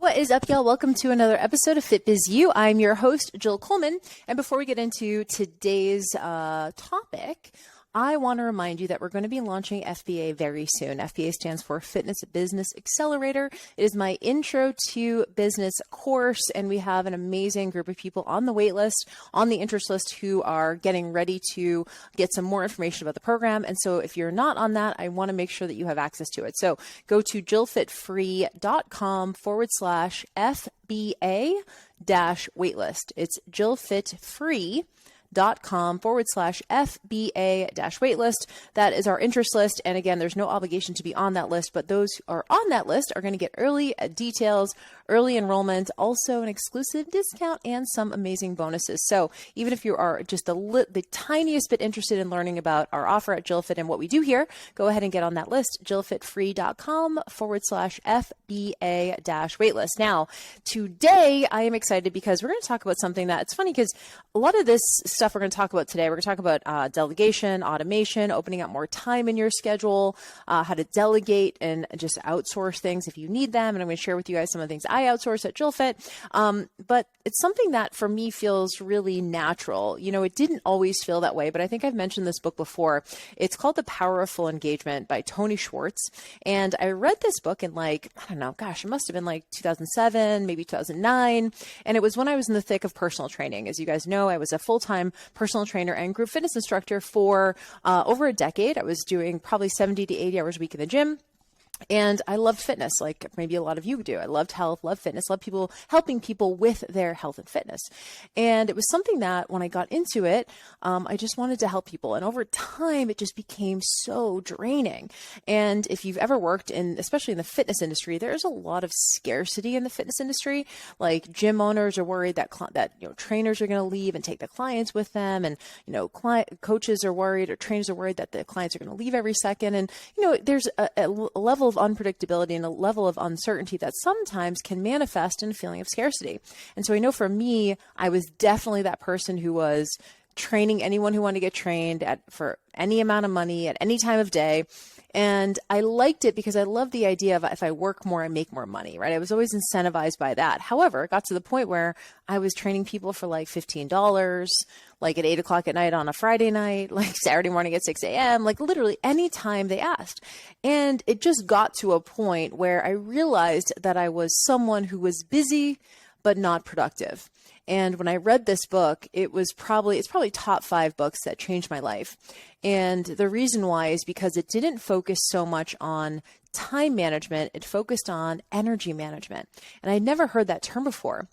What is up, y'all? Welcome to another episode of FitBizU. I'm your host, Jill Coleman. And before we get into today's topic, I want to remind you that we're going to be launching FBA very soon. FBA stands for Fitness Business Accelerator. It is my intro to business course, and we have an amazing group of people on the wait list, on the interest list, who are getting ready to get some more information about the program. And so if you're not on that, I want to make sure that you have access to it. So go to jillfitfree.com/FBA waitlist. It's jillfitfree.com/FBA-waitlist. That is our interest list. And again, there's no obligation to be on that list, but those who are on that list are going to get early details, early enrollment, also an exclusive discount, and some amazing bonuses. So even if you are just the tiniest bit interested in learning about our offer at JillFit and what we do here, go ahead and get on that list, jillfitfree.com/FBA-waitlist. Now, today I am excited because we're going to talk about something that it's funny because a lot of this stuff we're going to talk about today, we're going to talk about delegation, automation, opening up more time in your schedule, how to delegate and just outsource things if you need them. And I'm going to share with you guys some of the things I outsource at JillFit. But it's something that for me feels really natural. You know, it didn't always feel that way, but I think I've mentioned this book before. It's called The Power of Full Engagement by Tony Schwartz. And I read this book in it must have been like 2007, maybe 2009. And it was when I was in the thick of personal training. As you guys know, I was a full-time personal trainer and group fitness instructor for over a decade. I was doing probably 70 to 80 hours a week in the gym. And I loved fitness, like maybe a lot of you do. I loved health, loved fitness, loved people, helping people with their health and fitness. And it was something that when I got into it, I just wanted to help people. And over time, it just became so draining. And if you've ever worked especially in the fitness industry, there's a lot of scarcity in the fitness industry. Like gym owners are worried that trainers are going to leave and take the clients with them. And, coaches are worried, or trainers are worried that the clients are going to leave every second. And, there's a level of unpredictability and a level of uncertainty that sometimes can manifest in a feeling of scarcity. And so I know for me, I was definitely that person who was training anyone who wanted to get trained for any amount of money at any time of day. And I liked it because I love the idea of if I work more, I make more money, right? I was always incentivized by that. However, it got to the point where I was training people for like $15, like at 8 o'clock at night on a Friday night, like Saturday morning at 6 a.m., like literally any time they asked. And it just got to a point where I realized that I was someone who was busy, but not productive. And when I read this book, it's probably top 5 books that changed my life. And the reason why is because it didn't focus so much on time management. It focused on energy management. And I'd never heard that term before.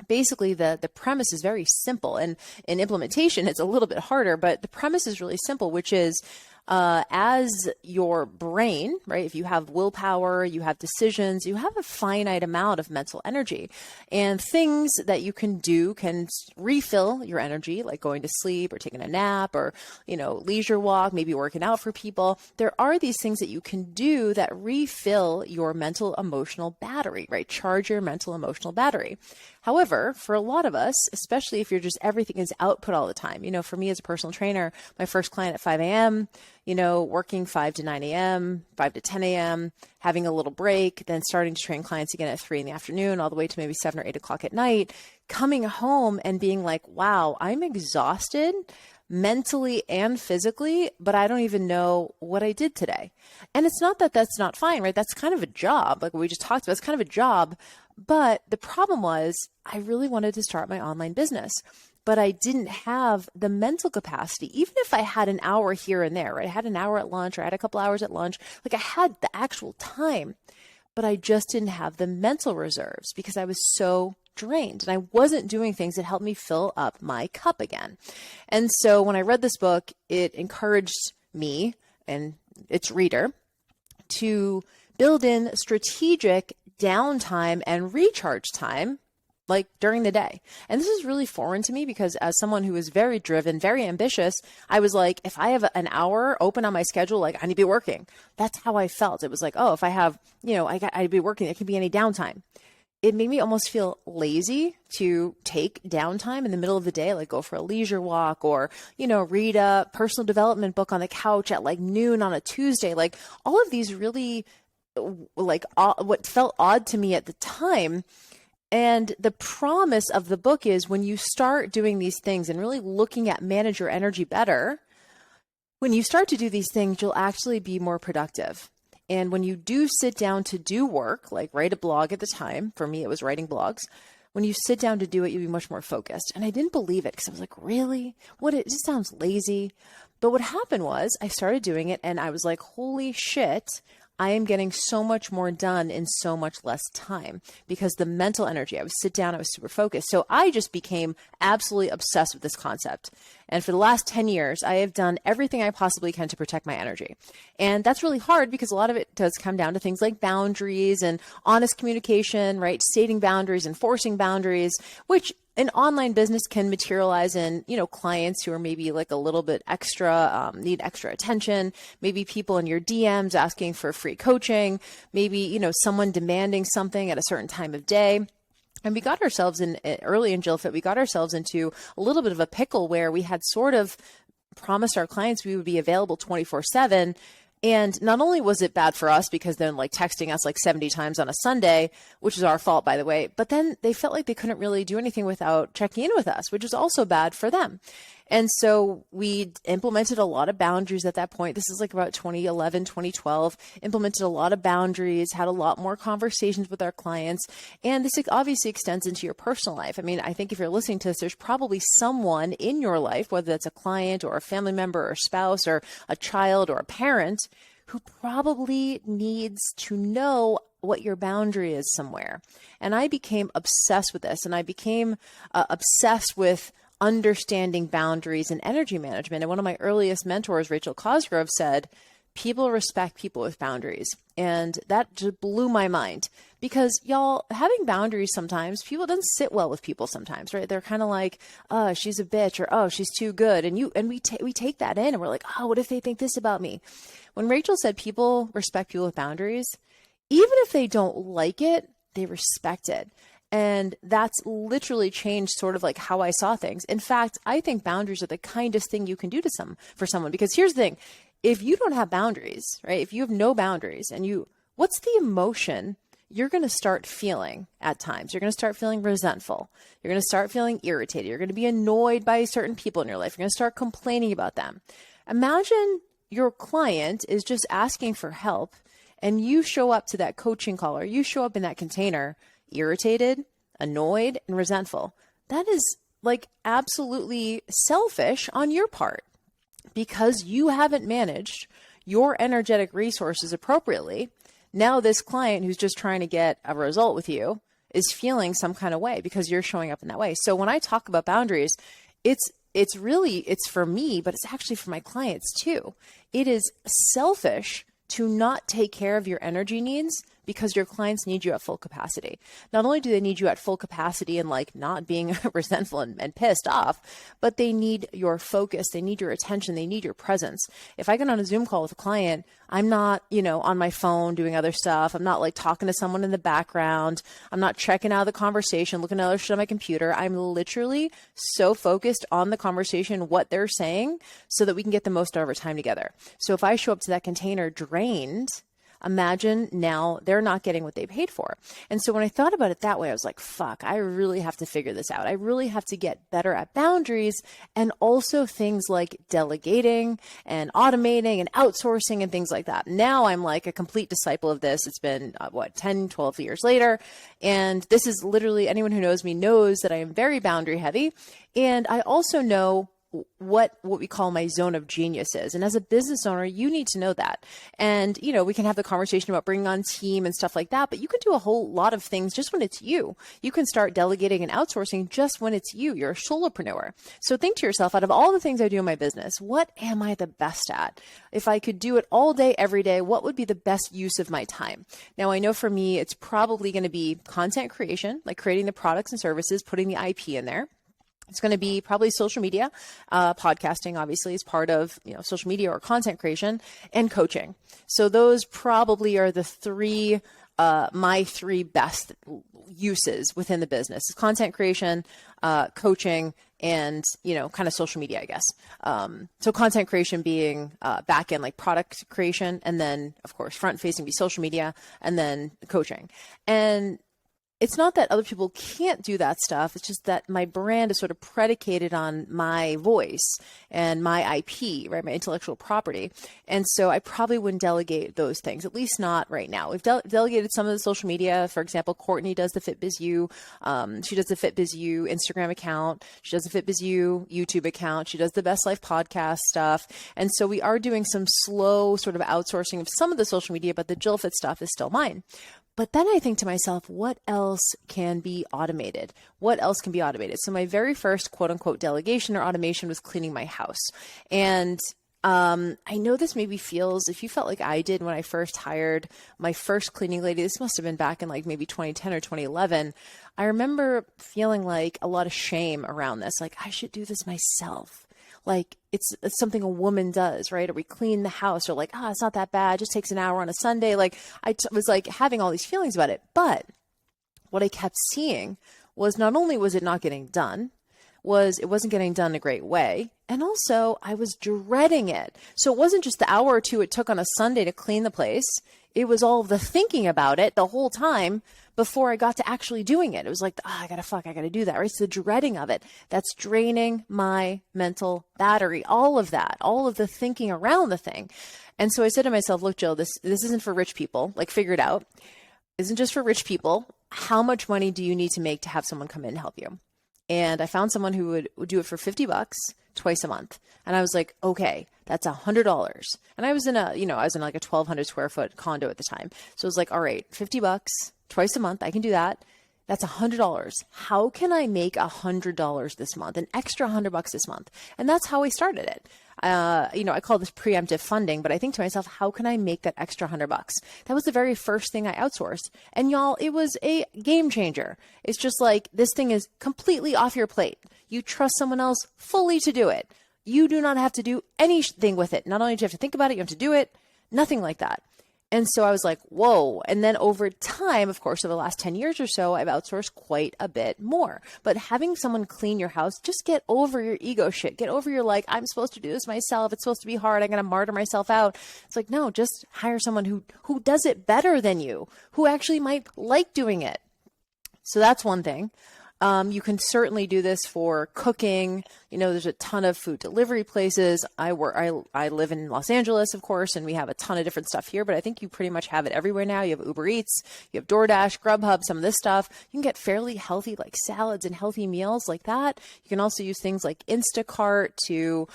Basically, the premise is very simple, and in implementation, it's a little bit harder, but the premise is really simple, which is as your brain, right? If you have willpower, you have decisions, you have a finite amount of mental energy, and things that you can do can refill your energy, like going to sleep or taking a nap or, leisure walk, maybe working out for people. There are these things that you can do that refill your mental emotional battery, right? Charge your mental emotional battery. However, for a lot of us, especially if everything is output all the time, for me as a personal trainer, my first client at 5 a.m., working 5 to 9 a.m., 5 to 10 a.m., having a little break, then starting to train clients again at 3 in the afternoon, all the way to maybe 7 or 8 o'clock at night, coming home and being like, wow, I'm exhausted mentally and physically, but I don't even know what I did today. And it's not that that's not fine, right? That's kind of a job. Like we just talked about, it's kind of a job. But the problem was I really wanted to start my online business, but I didn't have the mental capacity. Even if I had an hour here and there, right? I had an hour at lunch, or I had a couple hours at lunch, like I had the actual time, but I just didn't have the mental reserves because I was so drained and I wasn't doing things that helped me fill up my cup again. And so when I read this book, it encouraged me and its reader to build in strategic downtime and recharge time, like during the day. And this is really foreign to me because as someone who is very driven, very ambitious, I was like, if I have an hour open on my schedule, like I need to be working. That's how I felt. It was like, oh, if I have, I'd be working, it could be any downtime. It made me almost feel lazy to take downtime in the middle of the day, like go for a leisure walk or, read a personal development book on the couch at like noon on a Tuesday. Like all of these really what felt odd to me at the time. And the promise of the book is when you start doing these things and really looking at manage your energy better, when you start to do these things, you'll actually be more productive. And when you do sit down to do work, like write a blog at the time, for me, it was writing blogs. When you sit down to do it, you'll be much more focused. And I didn't believe it because I was like, really? It just sounds lazy. But what happened was I started doing it and I was like, holy shit, I am getting so much more done in so much less time because the mental energy, I would sit down, I was super focused. So I just became absolutely obsessed with this concept. And for the last 10 years, I have done everything I possibly can to protect my energy. And that's really hard because a lot of it does come down to things like boundaries and honest communication, right? Stating boundaries, enforcing boundaries, which an online business can materialize in, clients who are maybe like a little bit extra, need extra attention, maybe people in your DMs asking for free coaching, maybe, someone demanding something at a certain time of day. And we got ourselves early in JillFit, we got ourselves into a little bit of a pickle where we had sort of promised our clients we would be available 24/7. And not only was it bad for us because then texting us 70 times on a Sunday, which is our fault, by the way, but then they felt like they couldn't really do anything without checking in with us, which is also bad for them. And so we implemented a lot of boundaries at that point. This is about 2011, 2012, implemented a lot of boundaries, had a lot more conversations with our clients. And this obviously extends into your personal life. I mean, I think if you're listening to this, there's probably someone in your life, whether that's a client or a family member or spouse or a child or a parent, who probably needs to know what your boundary is somewhere. And I became obsessed with this, and I became obsessed with understanding boundaries and energy management. And one of my earliest mentors, Rachel Cosgrove, said, people respect people with boundaries. And that just blew my mind because y'all, having boundaries sometimes, people doesn't sit well with people sometimes, right? They're kind of like, oh, she's a bitch, or oh, she's too good. And we take that in and we're like, oh, what if they think this about me? When Rachel said people respect people with boundaries, even if they don't like it, they respect it. And that's literally changed sort of how I saw things. In fact, I think boundaries are the kindest thing you can do for someone, because here's the thing. If you don't have boundaries, right? If you have no boundaries what's the emotion you're going to start feeling at times? You're going to start feeling resentful. You're going to start feeling irritated. You're going to be annoyed by certain people in your life. You're going to start complaining about them. Imagine your client is just asking for help and you show up to that coaching call or you show up in that container irritated, annoyed, and resentful. That is absolutely selfish on your part because you haven't managed your energetic resources appropriately. Now this client who's just trying to get a result with you is feeling some kind of way because you're showing up in that way. So when I talk about boundaries, it's for me, but it's actually for my clients too. It is selfish to not take care of your energy needs because your clients need you at full capacity. Not only do they need you at full capacity and not being resentful and pissed off, but they need your focus. They need your attention. They need your presence. If I get on a Zoom call with a client, I'm not, on my phone doing other stuff. I'm not talking to someone in the background. I'm not checking out the conversation, looking at other shit on my computer. I'm literally so focused on the conversation, what they're saying, so that we can get the most out of our time together. So if I show up to that container drained, imagine now they're not getting what they paid for. And so when I thought about it that way, I was like, fuck, I really have to figure this out. I really have to get better at boundaries and also things like delegating and automating and outsourcing and things like that. Now I'm a complete disciple of this. It's been 10, 12 years later. And this is literally, anyone who knows me knows that I am very boundary heavy. And I also know what we call my zone of genius is. And as a business owner, you need to know that. And, we can have the conversation about bringing on team and stuff like that, but you can do a whole lot of things just when it's you. You can start delegating and outsourcing just when it's you. You're a solopreneur. So think to yourself, out of all the things I do in my business, what am I the best at? If I could do it all day, every day, what would be the best use of my time? Now, I know for me, it's probably going to be content creation, like creating the products and services, putting the IP in there. It's going to be probably social media. Podcasting obviously is part of, social media or content creation, and coaching. So those probably are the three, my three best uses within the business: content creation, coaching, and, kind of social media, I guess. So content creation being back end, like product creation, and then of course front facing be social media, and then coaching. And it's not that other people can't do that stuff. It's just that my brand is sort of predicated on my voice and my IP, right? My intellectual property. And so I probably wouldn't delegate those things, at least not right now. We've delegated some of the social media. For example, Courtney does the FitBizU. She does the FitBizU Instagram account. She does the FitBizU YouTube account. She does the Best Life podcast stuff. And so we are doing some slow sort of outsourcing of some of the social media, but the JillFit stuff is still mine. But then I think to myself, what else can be automated? What else can be automated? So my very first quote unquote delegation or automation was cleaning my house. And I know this maybe feels, if you felt like I did when I first hired my first cleaning lady, this must have been back in like maybe 2010 or 2011. I remember feeling like a lot of shame around this. Like, I should do this myself. Like it's something a woman does, right? Or we clean the house, or like, it's not that bad. It just takes an hour on a Sunday. Like was like having all these feelings about it. But what I kept seeing was not only was it not getting done, was it wasn't getting done in a great way. And also I was dreading it. So it wasn't just the hour or two it took on a Sunday to clean the place. It was all the thinking about it the whole time before I got to actually doing it. It was like, I gotta do that, right? It's the dreading of it that's draining my mental battery, all of that, all of the thinking around the thing. And so I said to myself, look, Jill, this isn't for rich people, like figure it out. It isn't just for rich people. How much money do you need to make to have someone come in and help you? And I found someone who would do it for $50 twice a month. And I was like, okay, that's $100. And I was in like a 1,200 square foot condo at the time. So it was like, all right, $50 twice a month. I can do that. That's $100. How can I make $100 this month? An extra $100 this month. And that's how I started it. I call this preemptive funding, but I think to myself, how can I make that extra $100? That was the very first thing I outsourced. And y'all, it was a game changer. It's just like, this thing is completely off your plate. You trust someone else fully to do it. You do not have to do anything with it. Not only do you have to think about it, you have to do it. Nothing like that. And so I was like, whoa. And then over time, of course, over the last 10 years or so, I've outsourced quite a bit more. But having someone clean your house, just get over your ego shit. Get over your like, I'm supposed to do this myself. It's supposed to be hard. I'm going to martyr myself out. It's like, no, just hire someone who does it better than you, who actually might like doing it. So that's one thing. You can certainly do this for cooking. There's a ton of food delivery places. I live in Los Angeles, of course, and we have a ton of different stuff here, but I think you pretty much have it everywhere now. You have Uber Eats, you have DoorDash, Grubhub, some of this stuff. You can get fairly healthy, like salads and healthy meals like that. You can also use things like Instacart to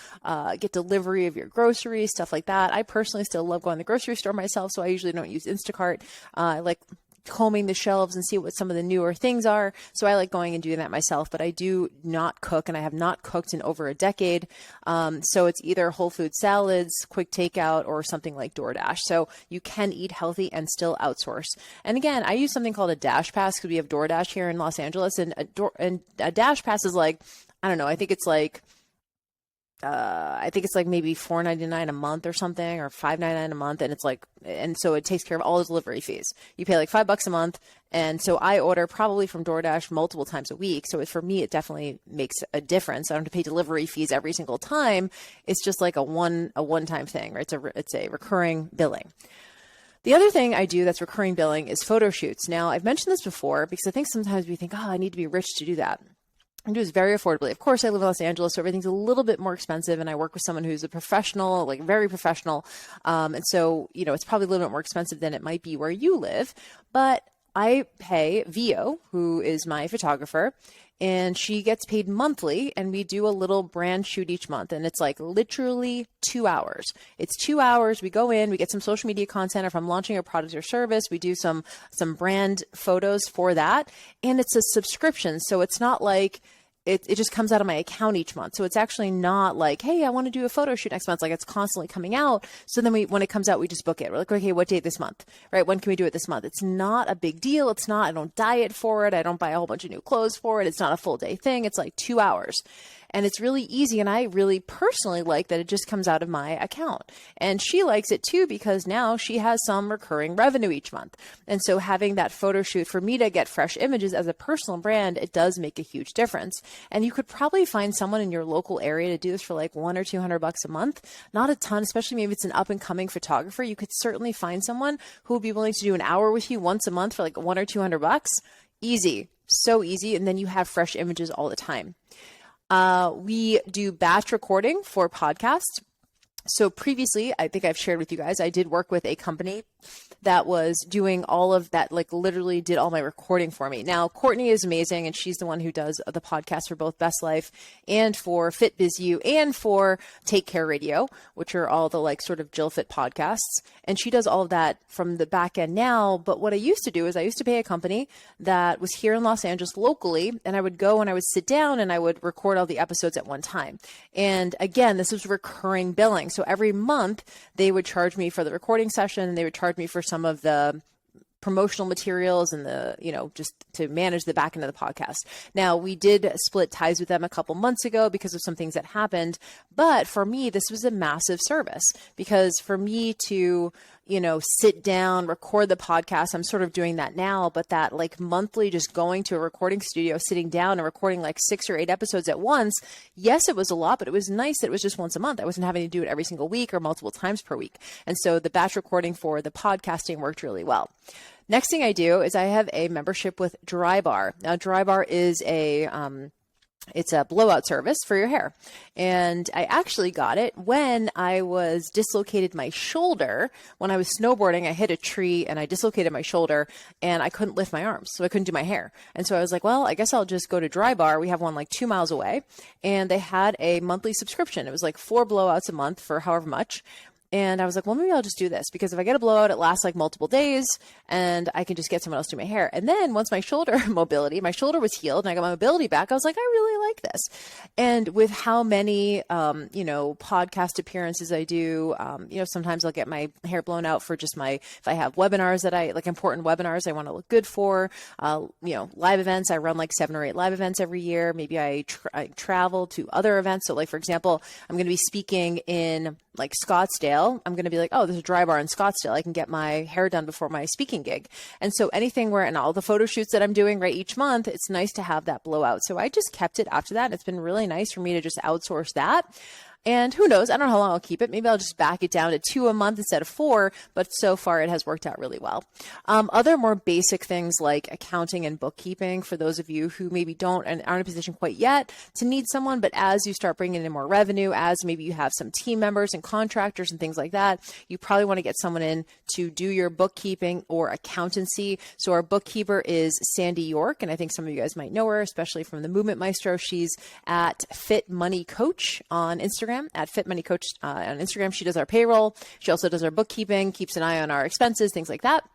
get delivery of your groceries, stuff like that. I personally still love going to the grocery store myself, so I usually don't use Instacart. I like combing the shelves and see what some of the newer things are. So I like going and doing that myself, but I do not cook, and I have not cooked in over a decade. So it's either whole food salads, quick takeout, or something like DoorDash. So you can eat healthy and still outsource. And again, I use something called a Dash Pass because we have DoorDash here in Los Angeles, and a Dash Pass is like, I don't know, I think it's like maybe $4.99 a month or something, or $5.99 a month. And so it takes care of all the delivery fees. You pay like $5 a month. And so I order probably from DoorDash multiple times a week. So for me, it definitely makes a difference. I don't have to pay delivery fees every single time. It's just like a one-time thing, right? It's a recurring billing. The other thing I do that's recurring billing is photo shoots. Now, I've mentioned this before because I think sometimes we think, I need to be rich to do that. I do this very affordably. Of course, I live in Los Angeles, so everything's a little bit more expensive, and I work with someone who's a professional, like very professional. And so, it's probably a little bit more expensive than it might be where you live. But I pay Vio, who is my photographer, and she gets paid monthly, and we do a little brand shoot each month. And it's like literally 2 hours. It's 2 hours. We go in, we get some social media content. If I'm launching a product or service, we do some brand photos for that. And it's a subscription. So it's not like it just comes out of my account each month. So it's actually not like, hey, I want to do a photo shoot next month. It's like it's constantly coming out. So then when it comes out, we just book it. We're like, okay, what date this month, right? When can we do it this month? It's not a big deal. I don't diet for it. I don't buy a whole bunch of new clothes for it. It's not a full day thing. It's like 2 hours. And it's really easy. And I really personally like that it just comes out of my account. And she likes it too, because now she has some recurring revenue each month. And so having that photo shoot for me to get fresh images as a personal brand, it does make a huge difference. And you could probably find someone in your local area to do this for like $100 or $200 a month. Not a ton, especially maybe it's an up and coming photographer. You could certainly find someone who will be willing to do an hour with you once a month for like $100 or $200. Easy. So easy. And then you have fresh images all the time. We do batch recording for podcasts. So previously, I think I've shared with you guys, I did work with a company that was doing all of that, like literally did all my recording for me. Now, Courtney is amazing, and she's the one who does the podcast for both Best Life and for FitBizU and for Take Care Radio, which are all the like sort of JillFit podcasts. And she does all of that from the back end now. But what I used to do is I used to pay a company that was here in Los Angeles locally, and I would go and I would sit down and I would record all the episodes at one time. And again, this was recurring billing. So every month they would charge me for the recording session, and they would charge me for some of the promotional materials and the, just to manage the back end of the podcast. Now, we did split ties with them a couple months ago because of some things that happened. But for me, this was a massive service, because for me to, sit down, record the podcast, I'm sort of doing that now, but that like monthly, just going to a recording studio, sitting down and recording like 6 or 8 episodes at once. Yes, it was a lot, but it was nice that it was just once a month. I wasn't having to do it every single week or multiple times per week. And so the batch recording for the podcasting worked really well. Next thing I do is I have a membership with Drybar. Now, Drybar is it's a blowout service for your hair. And I actually got it when I was dislocated my shoulder. When I was snowboarding, I hit a tree and I dislocated my shoulder and I couldn't lift my arms. So I couldn't do my hair. And so I was like, well, I guess I'll just go to Drybar. We have one like 2 miles away. And they had a monthly subscription. It was like 4 blowouts a month for however much. And I was like, well, maybe I'll just do this, because if I get a blowout, it lasts like multiple days and I can just get someone else to do my hair. And then once my shoulder was healed and I got my mobility back, I was like, I really like this. And with how many, podcast appearances I do, sometimes I'll get my hair blown out for just if I have webinars that important webinars I want to look good for, live events. I run like 7 or 8 live events every year. Maybe I travel to other events. So like, for example, I'm going to be speaking in like Scottsdale. I'm going to be like, oh, there's a Drybar in Scottsdale. I can get my hair done before my speaking gig. And so anything and all the photo shoots that I'm doing each month, it's nice to have that blowout. So I just kept it after that. It's been really nice for me to just outsource that. And who knows, I don't know how long I'll keep it. Maybe I'll just back it down to 2 a month instead of 4, but so far it has worked out really well. Other more basic things like accounting and bookkeeping, for those of you who maybe don't and aren't in a position quite yet to need someone, but as you start bringing in more revenue, as maybe you have some team members and contractors and things like that, you probably want to get someone in to do your bookkeeping or accountancy. So our bookkeeper is Sandy York, and I think some of you guys might know her, especially from the Movement Maestro. She's at Fit Money Coach on Instagram. At Fit Money Coach on Instagram. She does our payroll. She also does our bookkeeping, keeps an eye on our expenses, things like that.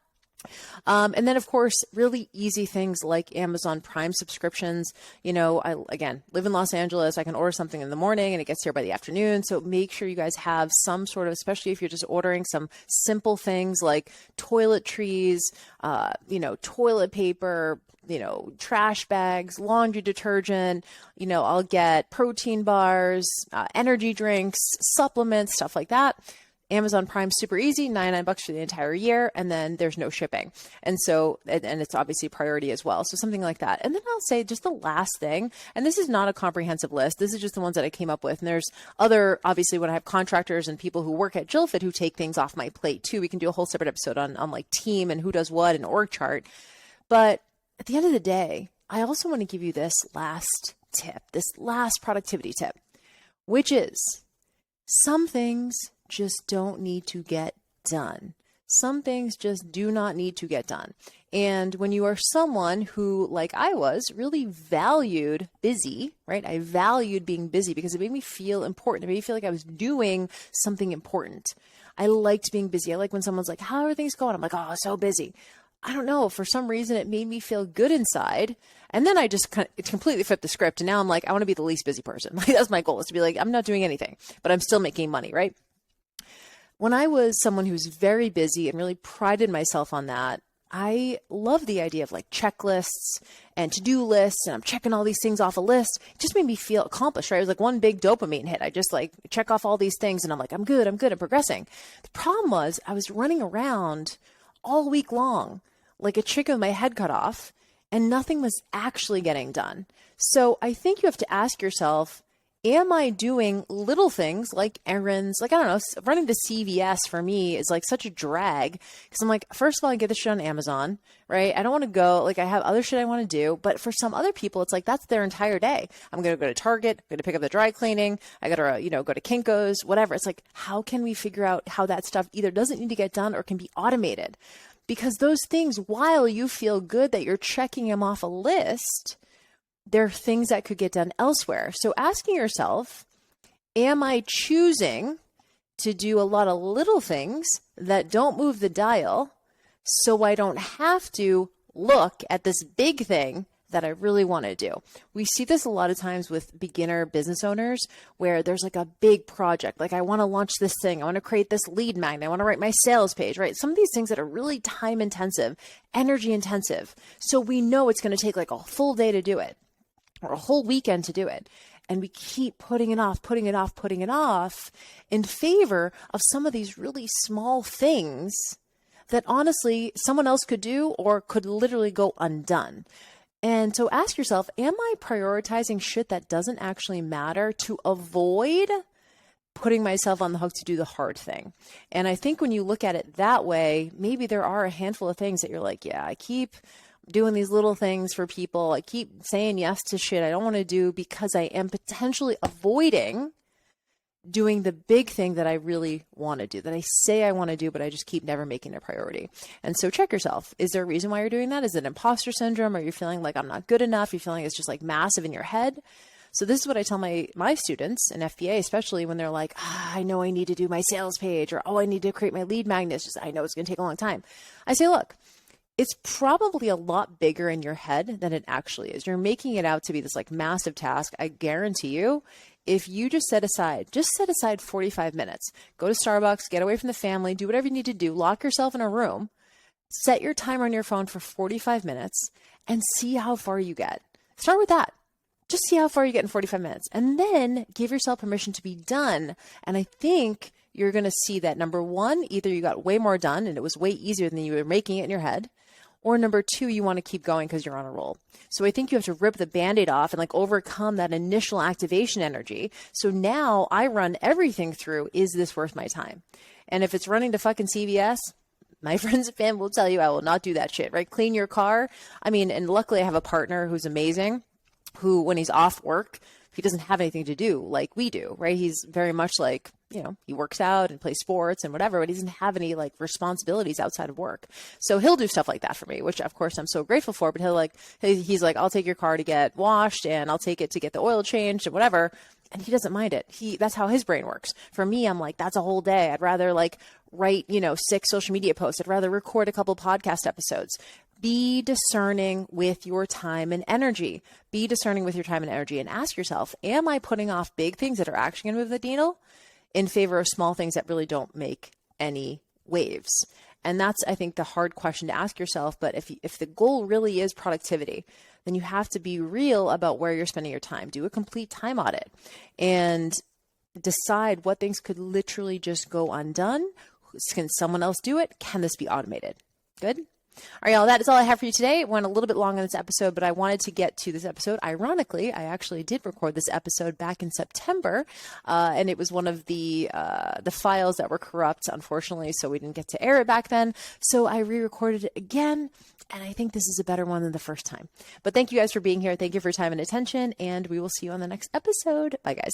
And then, of course, really easy things like Amazon Prime subscriptions. I, again, live in Los Angeles. I can order something in the morning and it gets here by the afternoon. So make sure you guys have some sort of, especially if you're just ordering some simple things like toiletries, toilet paper, trash bags, laundry detergent, I'll get protein bars, energy drinks, supplements, stuff like that. Amazon Prime, super easy, $99 for the entire year, and then there's no shipping. And so, and it's obviously priority as well. So something like that. And then I'll say just the last thing, and this is not a comprehensive list. This is just the ones that I came up with. And there's other, obviously, when I have contractors and people who work at JillFit who take things off my plate too. We can do a whole separate episode on like team and who does what and org chart. But at the end of the day, I also want to give you this last tip, this last productivity tip, which is some things just don't need to get done. Some things just do not need to get done. And when you are someone who, like I was, really valued busy, right? I valued being busy because it made me feel important. It made me feel like I was doing something important. I liked being busy. I like when someone's like, how are things going? I'm like, oh, so busy. I don't know. For some reason, it made me feel good inside. And then I just completely flipped the script. And now I'm like, I want to be the least busy person. Like, that's my goal, is to be like, I'm not doing anything, but I'm still making money, right? When I was someone who was very busy and really prided myself on that, I love the idea of like checklists and to-do lists, and I'm checking all these things off a list. It just made me feel accomplished, right? It was like one big dopamine hit. I just like check off all these things and I'm like, I'm good, I'm progressing. The problem was I was running around all week long like a chicken with my head cut off, and nothing was actually getting done. So I think you have to ask yourself, am I doing little things like errands? Like, I don't know, running to CVS for me is like such a drag because I'm like, first of all, I get this shit on Amazon, right? I don't want to go, like I have other shit I want to do, but for some other people, it's like, that's their entire day. I'm going to go to Target, I'm going to pick up the dry cleaning. I got to, go to Kinko's, whatever. It's like, how can we figure out how that stuff either doesn't need to get done or can be automated? Because those things, while you feel good that you're checking them off a list, there are things that could get done elsewhere. So asking yourself, am I choosing to do a lot of little things that don't move the dial so I don't have to look at this big thing that I really want to do? We see this a lot of times with beginner business owners where there's like a big project. Like, I want to launch this thing. I want to create this lead magnet. I want to write my sales page, right? Some of these things that are really time intensive, energy intensive. So we know it's going to take like a full day to do it, or a whole weekend to do it. And we keep putting it off in favor of some of these really small things that honestly someone else could do or could literally go undone. And so ask yourself, am I prioritizing shit that doesn't actually matter to avoid putting myself on the hook to do the hard thing? And I think when you look at it that way, maybe there are a handful of things that you're like, yeah, I keep doing these little things for people. I keep saying yes to shit I don't want to do because I am potentially avoiding doing the big thing that I really want to do, that I say I want to do, but I just keep never making it a priority. And so check yourself. Is there a reason why you're doing that? Is it imposter syndrome? Are you feeling like I'm not good enough? You're feeling it's just like massive in your head? So this is what I tell my students in FBA, especially when they're like, I know I need to do my sales page, or, oh, I need to create my lead magnets. Just, I know it's going to take a long time. I say, look, it's probably a lot bigger in your head than it actually is. You're making it out to be this like massive task. I guarantee you, if you just set aside 45 minutes, go to Starbucks, get away from the family, do whatever you need to do, lock yourself in a room, set your timer on your phone for 45 minutes and see how far you get. Start with that. Just see how far you get in 45 minutes and then give yourself permission to be done. And I think you're going to see that, number one, either you got way more done and it was way easier than you were making it in your head, or number two, you want to keep going because you're on a roll. So I think you have to rip the Band-Aid off and like overcome that initial activation energy. So now I run everything through, is this worth my time? And if it's running to fucking CVS, my friends and family will tell you I will not do that shit, right? Clean your car. I mean, and luckily I have a partner who's amazing, who when he's off work, he doesn't have anything to do like we do, right? He's very much like, he works out and plays sports and whatever, but he doesn't have any like responsibilities outside of work. So he'll do stuff like that for me, which of course I'm so grateful for, but he's like, I'll take your car to get washed and I'll take it to get the oil changed and whatever. And he doesn't mind it. That's how his brain works. For me, I'm like, that's a whole day. I'd rather like write, 6 social media posts. I'd rather record a couple podcast episodes. Be discerning with your time and energy. Be discerning with your time and energy and ask yourself, am I putting off big things that are actually going to move the needle in favor of small things that really don't make any waves? And that's, I think, the hard question to ask yourself. But if the goal really is productivity, then you have to be real about where you're spending your time. Do a complete time audit and decide what things could literally just go undone. Can someone else do it? Can this be automated? Good. All right, y'all, that is all I have for you today. It went a little bit long on this episode, but I wanted to get to this episode. Ironically, I actually did record this episode back in September, and it was one of the files that were corrupt, unfortunately, so we didn't get to air it back then. So I re-recorded it again, and I think this is a better one than the first time. But thank you guys for being here. Thank you for your time and attention, and we will see you on the next episode. Bye, guys.